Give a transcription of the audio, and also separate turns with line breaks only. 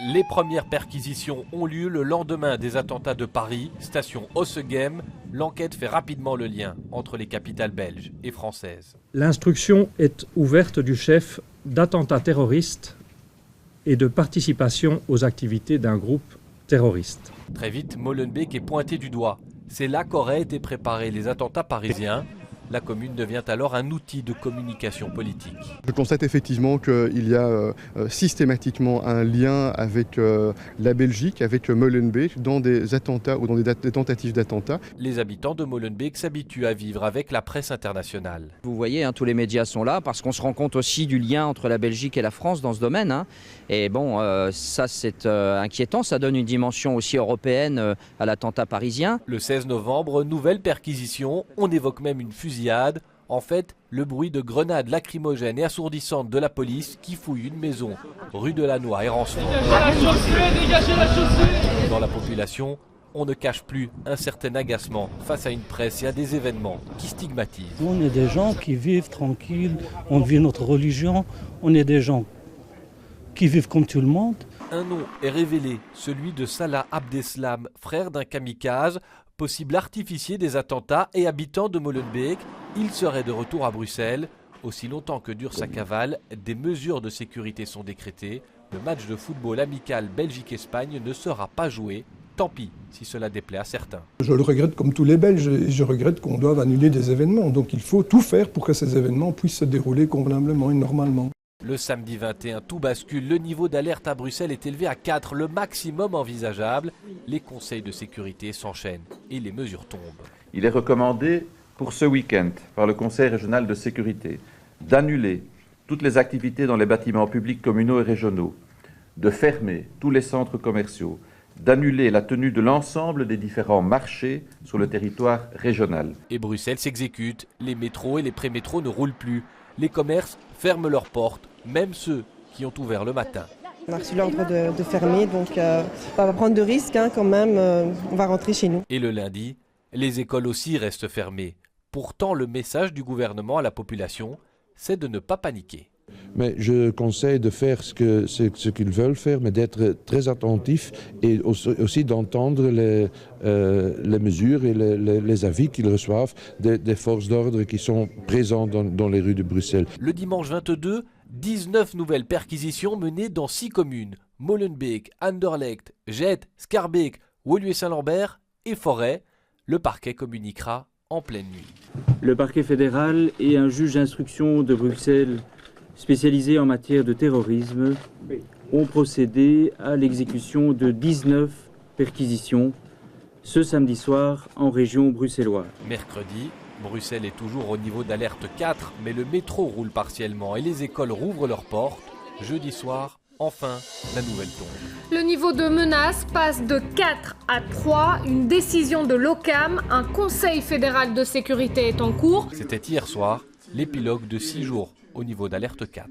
Les premières perquisitions ont lieu le lendemain des attentats de Paris, station Ossegem. L'enquête fait rapidement le lien entre les capitales belges et françaises.
L'instruction est ouverte du chef d'attentats terroristes et de participation aux activités d'un groupe terroriste.
Très vite, Molenbeek est pointé du doigt. C'est là qu'auraient été préparés les attentats parisiens. La commune devient alors un outil de communication politique.
Je constate effectivement qu'il y a systématiquement un lien avec la Belgique, avec Molenbeek, dans des attentats ou dans des tentatives d'attentats.
Les habitants de Molenbeek s'habituent à vivre avec la presse internationale.
Vous voyez, tous les médias sont là parce qu'on se rend compte aussi du lien entre la Belgique et la France dans ce domaine. Et bon, ça c'est inquiétant, ça donne une dimension aussi européenne à l'attentat parisien.
Le 16 novembre, nouvelle perquisition, on évoque même une fusillade. En fait, le bruit de grenades lacrymogènes et assourdissantes de la police qui fouille une maison, rue de la Noix et Rancemont. Dans la population, on ne cache plus un certain agacement face à une presse et à des événements qui stigmatisent.
On est des gens qui vivent tranquilles, on vit notre religion, on est des gens qui vivent comme tout le monde.
Un nom est révélé, celui de Salah Abdeslam, frère d'un kamikaze, possible artificier des attentats et habitant de Molenbeek. Il serait de retour à Bruxelles. Aussi longtemps que dure sa cavale, des mesures de sécurité sont décrétées. Le match de football amical Belgique-Espagne ne sera pas joué. Tant pis si cela déplaît à certains.
Je le regrette comme tous les Belges et je regrette qu'on doive annuler des événements. Donc il faut tout faire pour que ces événements puissent se dérouler convenablement et normalement.
Le samedi 21, tout bascule. Le niveau d'alerte à Bruxelles est élevé à 4, le maximum envisageable. Les conseils de sécurité s'enchaînent et les mesures tombent.
Il est recommandé pour ce week-end par le Conseil régional de sécurité d'annuler toutes les activités dans les bâtiments publics communaux et régionaux, de fermer tous les centres commerciaux, d'annuler la tenue de l'ensemble des différents marchés sur le territoire régional.
Et Bruxelles s'exécute. Les métros et les prémétros ne roulent plus. Les commerces ferment leurs portes, même ceux qui ont ouvert le matin.
On a reçu l'ordre de fermer, donc on va prendre de risques quand même, on va rentrer chez nous.
Et le lundi, les écoles aussi restent fermées. Pourtant, le message du gouvernement à la population, c'est de ne pas paniquer.
Mais je conseille de faire ce qu'ils veulent faire, mais d'être très attentif et aussi d'entendre les mesures et les avis qu'ils reçoivent des forces d'ordre qui sont présentes dans les rues de Bruxelles.
Le dimanche 22, 19 nouvelles perquisitions menées dans 6 communes. Molenbeek, Anderlecht, Gett, Schaerbeek, Woluwe-Saint-Lambert et Forêt. Le parquet communiquera en pleine nuit.
Le parquet fédéral et un juge d'instruction de Bruxelles spécialisé en matière de terrorisme ont procédé à l'exécution de 19 perquisitions ce samedi soir en région bruxelloise.
Mercredi, Bruxelles est toujours au niveau d'alerte 4, mais le métro roule partiellement et les écoles rouvrent leurs portes. Jeudi soir, enfin, la nouvelle tombe.
Le niveau de menace passe de 4 à 3. Une décision de l'OCAM, un conseil fédéral de sécurité est en cours.
C'était hier soir, l'épilogue de 6 jours au niveau d'alerte 4.